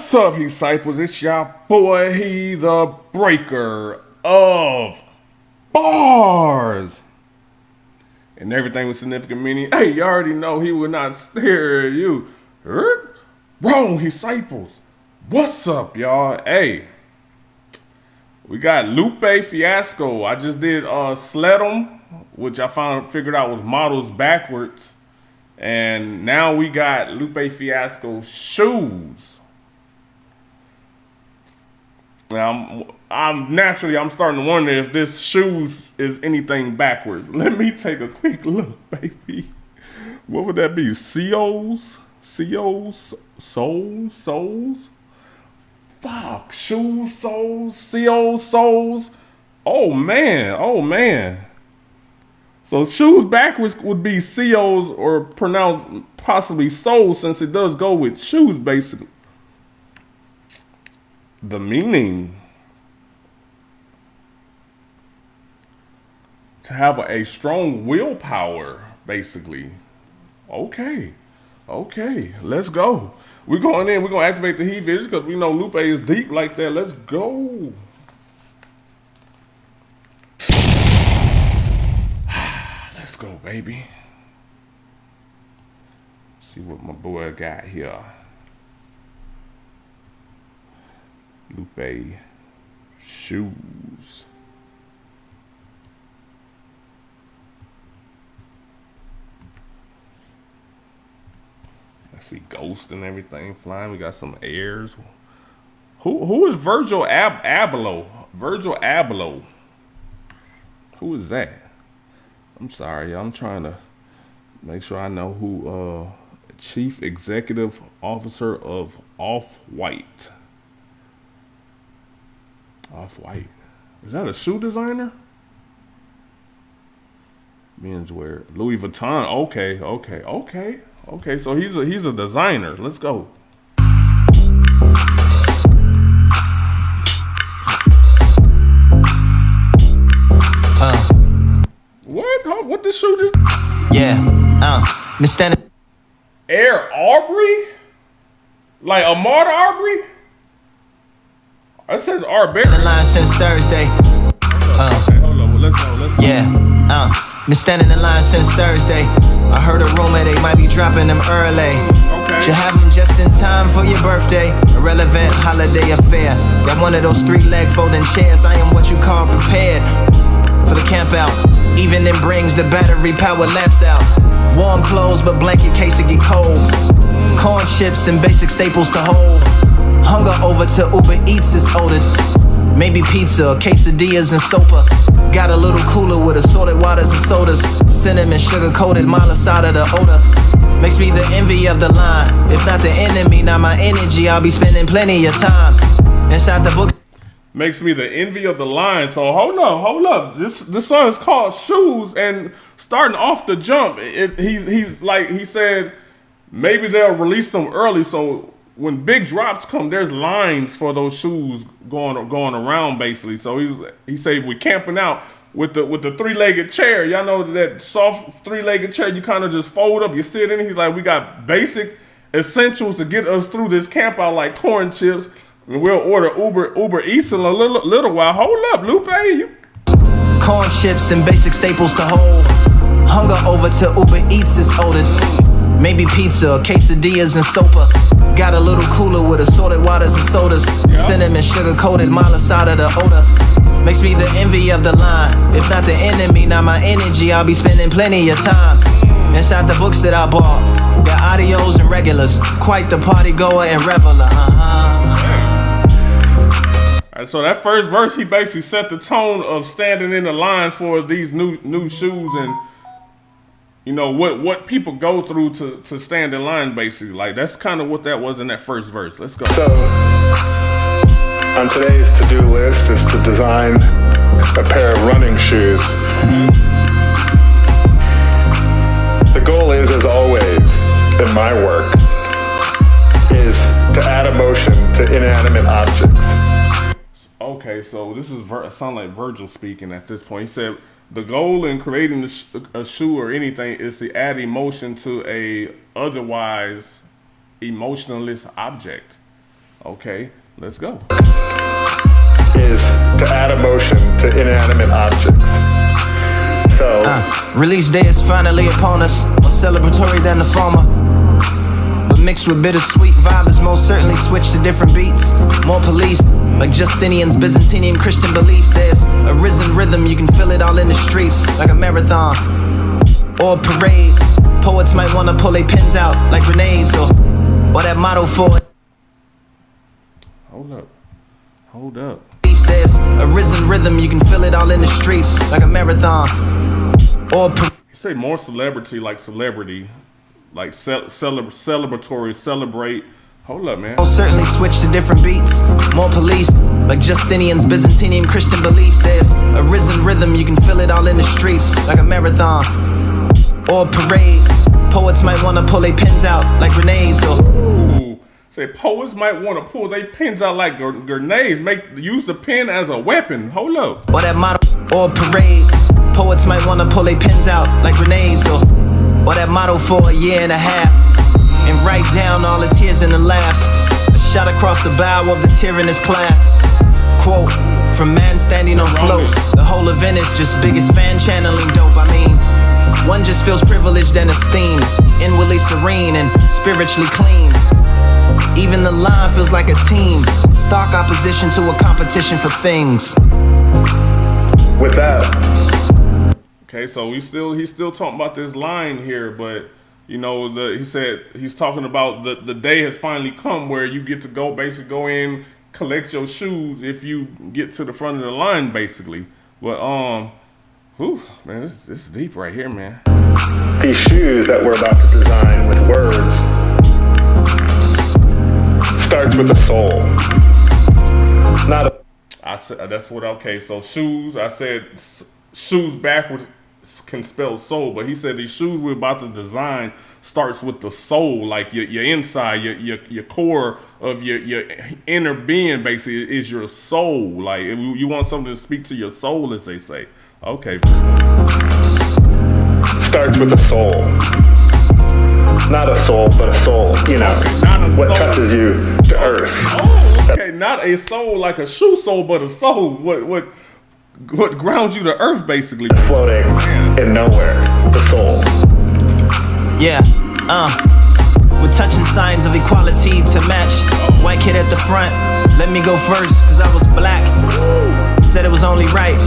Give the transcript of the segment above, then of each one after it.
What's up, he disciples? It's your boy, he the breaker of bars. And everything with significant meaning. Hey, you already know he will not stare at you. Wrong, disciples. What's up, y'all? Hey, we got Lupe Fiasco. I just did Sledum, which I figured out was models backwards. And now we got Lupe Fiasco shoes. Now I'm starting to wonder if this shoes is anything backwards. Let me take a quick look, baby. What would that be? Souls? Souls? Fuck, shoes, souls. Oh man. So shoes backwards would be COs or pronounced possibly souls, since it does go with shoes basically. The meaning: to have a strong willpower, basically. Okay, let's go. We're going in, we're gonna activate the heat vision because we know Lupe is deep like that. Let's go. Let's go, baby. See what my boy got here. Lupe shoes. I see ghosts and everything flying. We got some airs. Who is Virgil Abloh? Virgil Abloh. Who is that? I'm sorry, I'm trying to make sure I know who Chief Executive Officer of Off-White. Off-White. Is that a shoe designer? Menswear. Louis Vuitton. Okay. So he's a designer. Let's go. What this shoe just? Yeah. Been standing. Air Aubrey? Like Ahmaud Arbery? It says Arbery. In line since Thursday. Okay, hold on. Well, let's go. Yeah. Been standing in line since Thursday. I heard a rumor they might be dropping them early. Okay. Should have them just in time for your birthday. Irrelevant holiday affair. Got one of those 3-leg folding chairs. I am what you call prepared for the camp out. Even then brings the battery power lamps out. Warm clothes but blanket case it get cold. Corn chips and basic staples to hold. Hunger over to Uber Eats is ordered. Maybe pizza, quesadillas and sopa. Got a little cooler with assorted waters and sodas. Cinnamon sugar coated malasada the odor. Makes me the envy of the line. If not the enemy, not my energy. I'll be spending plenty of time inside the books. Makes me the envy of the line. So hold up. This song is called Shoes, and starting off the jump, he's like, he said maybe they'll release them early, so when big drops come, there's lines for those shoes going around basically. So he said we're camping out with the 3-legged chair. Y'all know that soft 3-legged chair you kind of just fold up, you sit in it. He's like, we got basic essentials to get us through this camp out, like corn chips. And we'll order Uber Eats in a little while. Hold up, Lupe. Corn chips and basic staples to hold. Hunger over to Uber Eats is ordered. Maybe pizza, quesadillas and sopa. Got a little cooler with assorted waters and sodas. Cinnamon sugar coated malasada the odor. Makes me the envy of the line. If not the enemy, not my energy. I'll be spending plenty of time inside the books that I bought. Got audios and regulars. Quite the party goer and reveler. Alright, so that first verse, he basically set the tone of standing in the line for these new shoes, and you know what people go through to stand in line, basically. Like, that's kind of what that was in that first verse. Let's go. So on today's to-do list is to design a pair of running shoes. The goal is, as always in my work, is to add emotion to inanimate objects. Okay, so this is sound like Virgil speaking at this point. He said the goal in creating a shoe or anything is to add emotion to a otherwise emotionless object. Okay, let's go. Is to add emotion to inanimate objects. So, release day is finally upon us, more celebratory than the former. But mixed with bittersweet vibe is most certainly switched to different beats. More policed, like Justinian's Byzantinian Christian beliefs. There's a risen rhythm, you can feel it all in the streets, like a marathon or a parade. Poets might wanna pull their pens out like grenades, or that motto for it. Hold up. There's a risen rhythm, you can feel it all in the streets, like a marathon or a parade. You say more celebrity, like celebrity, like celebratory, celebrate. Hold up, man. Most certainly switch to different beats, more policed, like Justinian's Byzantinian Christian beliefs. There's a risen rhythm, you can feel it all in the streets, like a marathon or a parade. Poets might wanna pull their pens out like grenades, or say poets might want to pull their pens out like grenades. Use the pen as a weapon. Hold up. or that motto or a parade. Poets might wanna pull their pens out like grenades, or that motto for a year and a half, and write down all the tears and the laughs. A shot across the bow of the tyrannous class. Quote from man standing on float. The whole event is just biggest fan channeling dope. I mean, one just feels privileged and esteemed, inwardly serene and spiritually clean. Even the line feels like a team, in stark opposition to a competition for things. with that, Okay, so he's still talking about this line here, but you know, he said he's talking about the day has finally come where you get to go in, collect your shoes if you get to the front of the line, basically. But whew, man, this is deep right here, man. these shoes that we're about to design with words starts with the soul. Not a. I said that's what. Okay, so shoes. I said shoes backwards can spell soul, but he said these shoes we're about to design starts with the soul, like your inside, your core of your inner being. Basically, is your soul. Like if you want something to speak to your soul, as they say. Okay. Starts with the soul. Not a soul, but a soul. You know, not a what soul. touches you to earth. Oh, okay. Not a soul like a shoe sole, but a soul. What grounds you to earth, basically. Floating in nowhere. The soul. Yeah, we're touching signs of equality to match. White kid at the front, let me go first, cause I was black. Said it was only right.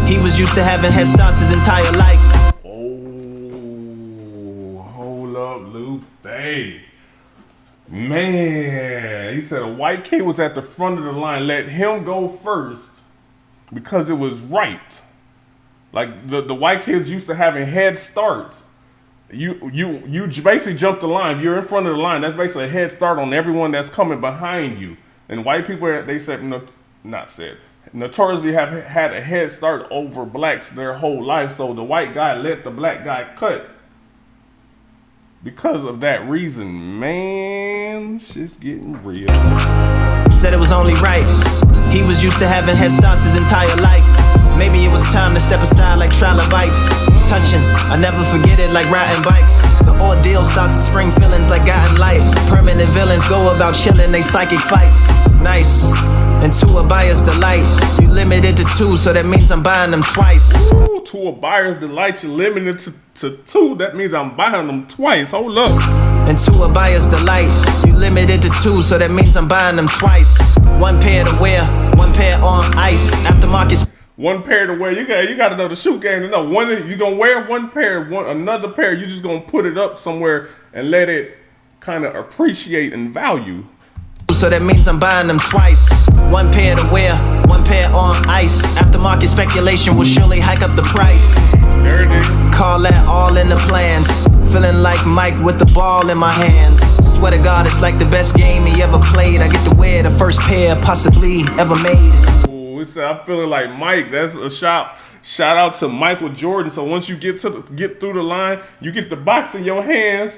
He was used to having head starts his entire life. Oh, hold up, Lupe. Man, he said a white kid was at the front of the line. Let him go first because it was right. Like the white kids used to having head starts. You basically jump the line. If you're in front of the line, that's basically a head start on everyone that's coming behind you. And white people, they said, notoriously have had a head start over blacks their whole life. So the white guy let the black guy cut because of that reason. Man, shit's getting real. Said it was only right. He was used to having head starts his entire life. Maybe it was time to step aside like trilobites. Touching, I never forget it like riding bikes. The ordeal starts to spring feelings like guiding light. Permanent villains go about chilling they psychic fights. Nice, and to a buyer's delight. You limited to 2, so that means I'm buying them twice. Ooh, to a buyer's delight, you're limited to 2. That means I'm buying them twice. Hold up. And to a buyer's delight, you limited to 2, so that means I'm buying them twice. One pair to wear, one pair on ice. Aftermarket. One pair to wear. You got to know the shoe game to know. One you gonna wear one pair, another pair you just gonna put it up somewhere and let it kind of appreciate and value. So that means I'm buying them twice. One pair to wear, one pair on ice. Aftermarket speculation will surely hike up the price. There it is. Call that all in the plans. Feeling like Mike with the ball in my hands. Swear to God, it's like the best game he ever played. I get to wear the first pair possibly ever made. Ooh, it's, I'm feeling like Mike. That's a shout out to Michael Jordan. So once you get through the line, you get the box in your hands.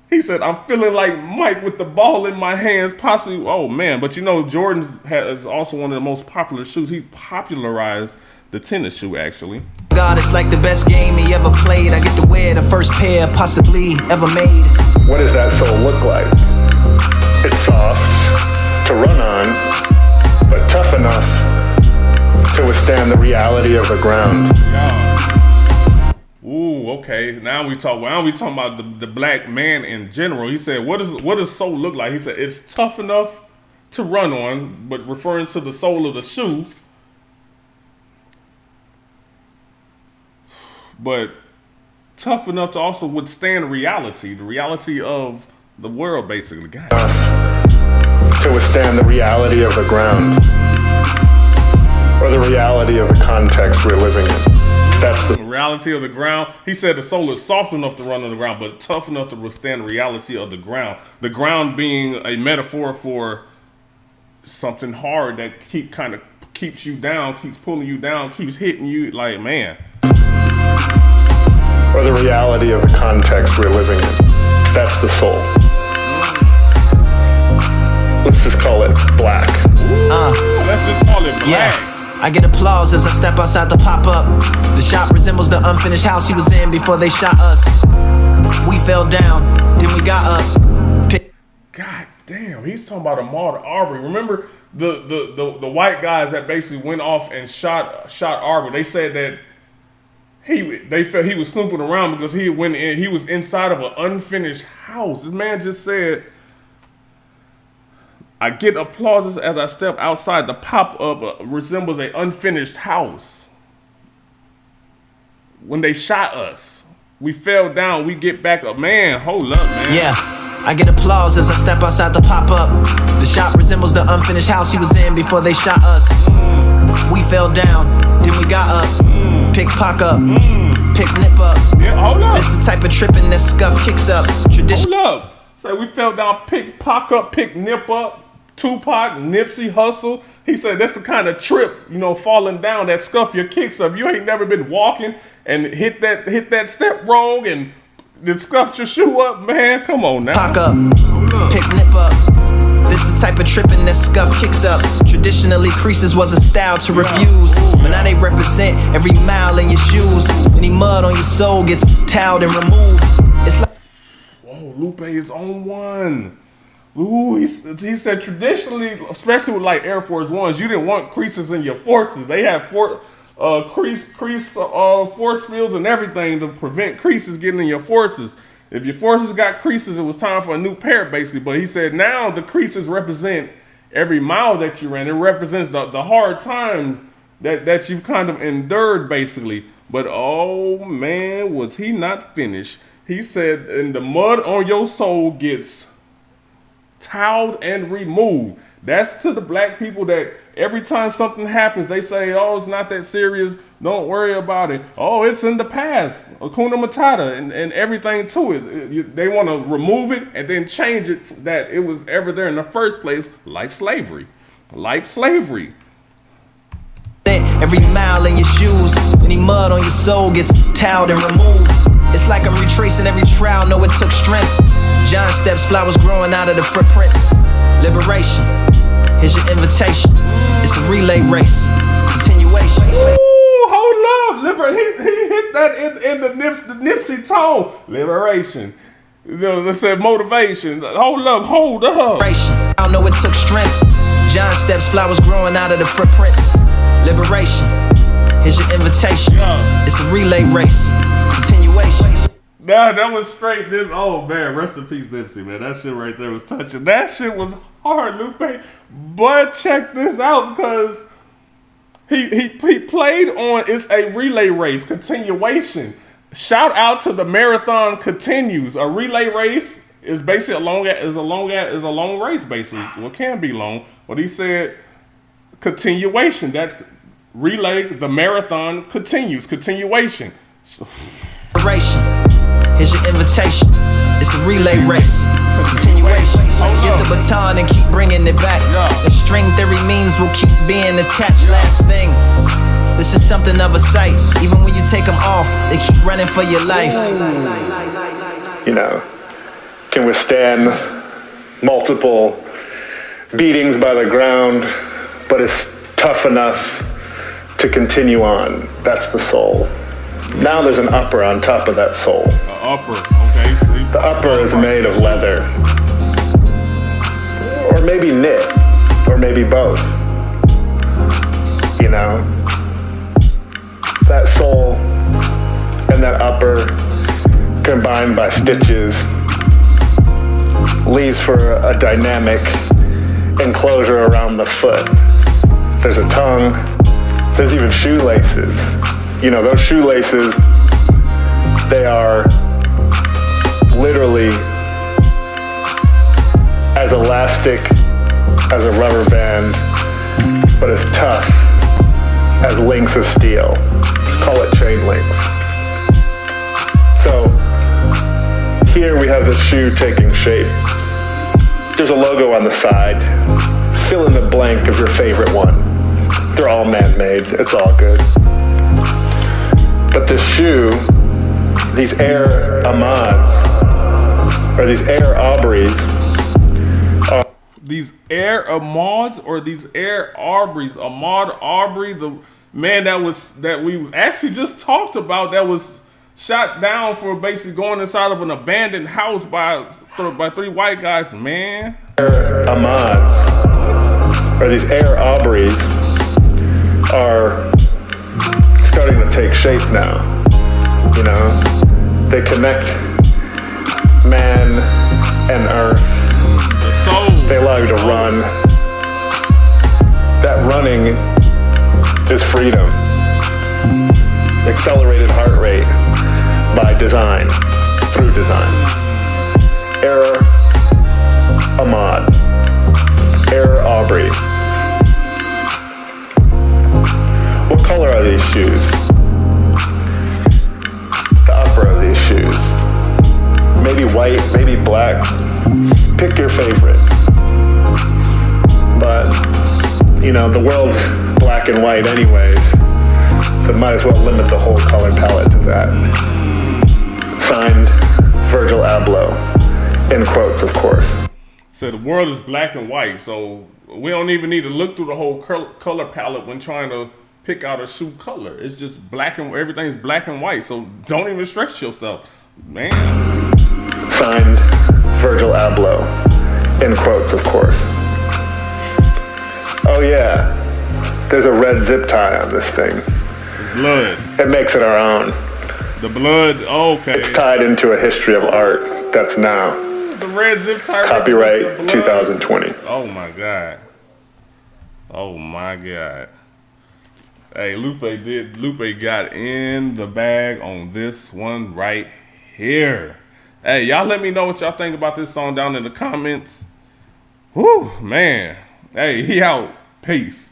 He said, I'm feeling like Mike with the ball in my hands, possibly. Oh, man. But, you know, Jordan is also one of the most popular shoes. He popularized the tennis shoe, actually. God, it's like the best game he ever played. I get to wear the first pair possibly ever made. What does that soul look like? It's soft. to run on, but tough enough to withstand the reality of the ground. Yeah. Ooh, okay. Now we talking about the black man in general. He said, what does soul look like? He said, it's tough enough to run on, but referring to the sole of the shoe. But tough enough to also withstand reality, the reality of the world, basically. God. To withstand the reality of the ground, or the reality of the context we're living in. That's the reality of the ground. He said the soul is soft enough to run on the ground, but tough enough to withstand the reality of the ground. The ground being a metaphor for something hard that keeps you down, keeps pulling you down, keeps hitting you like, man. Or the reality of the context we're living in. That's the soul. Let's just call it black. Let's just call it black. Yeah. I get applause as I step outside the pop-up. The shop resembles the unfinished house he was in before they shot us. We fell down, then we got up. God damn, he's talking about Ahmaud Arbery. Remember the white guys that basically went off and shot Arbery? They said that they felt he was snooping around because he was inside of an unfinished house. This man just said, I get applauses as I step outside the pop-up resembles an unfinished house. When they shot us, we fell down, we get back up. Man, hold up, man. Yeah, I get applause as I step outside the pop-up. The shop resembles the unfinished house he was in before they shot us. We fell down, then we got up. Pick pock up, pick nip up. Yeah, hold up. This the type of tripping that scuff kicks up. Tradition. Hold up. So we fell down, pick pock up, pick nip up. Tupac, Nipsey Hussle. He said that's the kind of trip, falling down that scuff your kicks up. You ain't never been walking and hit that step wrong and then scuffed your shoe up, man. Come on now. Pock up, pick nip up. This the type of tripping that scuff kicks up. Traditionally, creases was a style to refuse, but now they represent every mile in your shoes. Any mud on your soul gets toweled and removed. It's like, whoa, Lupe is on one. Ooh, he said traditionally, especially with like Air Force Ones, you didn't want creases in your forces. They had force fields and everything to prevent creases getting in your forces. If your forces got creases, it was time for a new pair, basically. But he said now the creases represent every mile that you ran. It represents the hard time that you've kind of endured, basically. But oh man, was he not finished? He said, and the mud on your soul gets toweled and removed. That's to the black people that every time something happens, they say, oh, it's not that serious. Don't worry about it. Oh, it's in the past. Hakuna Matata and everything to it. They want to remove it and then change it that it was ever there in the first place, like slavery. Like slavery. every mile in your shoes, any mud on your soul gets toweled and removed. It's like I'm retracing every trial, know it took strength. Giant steps, flowers growing out of the footprints. Liberation, here's your invitation. It's a relay race, continuation. Ooh, hold up, he hit that in the Nipsey tone. Liberation. Let's say motivation. Hold up. I know it took strength. Giant steps, flowers growing out of the footprints. Liberation, here's your invitation. It's a relay race, continuation. Nah, that was straight. Oh man, rest in peace, Nipsey, man. That shit right there was touching. That shit was hard, Lupe. But check this out, because he played on it's a relay race, continuation. Shout out to the marathon continues. A relay race is basically a long race, basically. Well, it can be long, but he said continuation. That's relay. The marathon continues. Continuation. Liberation. Here's your invitation. It's a relay race. Continuation. Get the baton and keep bringing it back. The string theory means we'll keep being attached. Last thing. This is something of a sight. Even when you take them off, they keep running for your life. You know, can withstand multiple beatings by the ground, but it's tough enough to continue on. That's the soul. Now there's an upper on top of that soul. Upper, okay. The upper is made of leather, or maybe knit. or maybe both. You know, that sole and that upper combined by stitches leaves for a dynamic enclosure around the foot. There's a tongue, there's even shoelaces. You know, those shoelaces, they are literally as elastic as a rubber band, but as tough as links of steel. Just call it chain links. So here we have the shoe taking shape. There's a logo on the side. Fill in the blank of your favorite one. They're all man-made, it's all good. But this shoe, these Air Ahmads, or these Air Aubreys, these Air Ahmads or these Air Aubreys. Ahmad Aubrey, the man that we actually just talked about, that was shot down for basically going inside of an abandoned house by 3 white guys, man. Air Ahmads, or these Air Aubreys, are starting to take shape now. You know, they connect man and earth. They allow you to run. That running is freedom. Accelerated heart rate by design, through design. Air Ahmad, Air Aubrey. What color are these shoes? The upper of these shoes. Maybe white, maybe black. Pick your favorite. But, you know, the world's black and white anyways, so might as well limit the whole color palette to that. Signed, Virgil Abloh. In quotes, of course. So the world is black and white, so we don't even need to look through the whole color palette when trying to pick out a shoe color. It's just black and everything's black and white, so don't even stress yourself, man. Signed, Virgil Abloh. In quotes, of course. Oh yeah, there's a red zip tie on this thing. It's blood. It makes it our own. The blood, okay. It's tied into a history of art that's now. The red zip tie. Copyright 2020. Oh my God. Oh my God. Hey, Lupe got in the bag on this one right here. Hey, y'all let me know what y'all think about this song down in the comments. Whew, man. Hey, he out. Peace.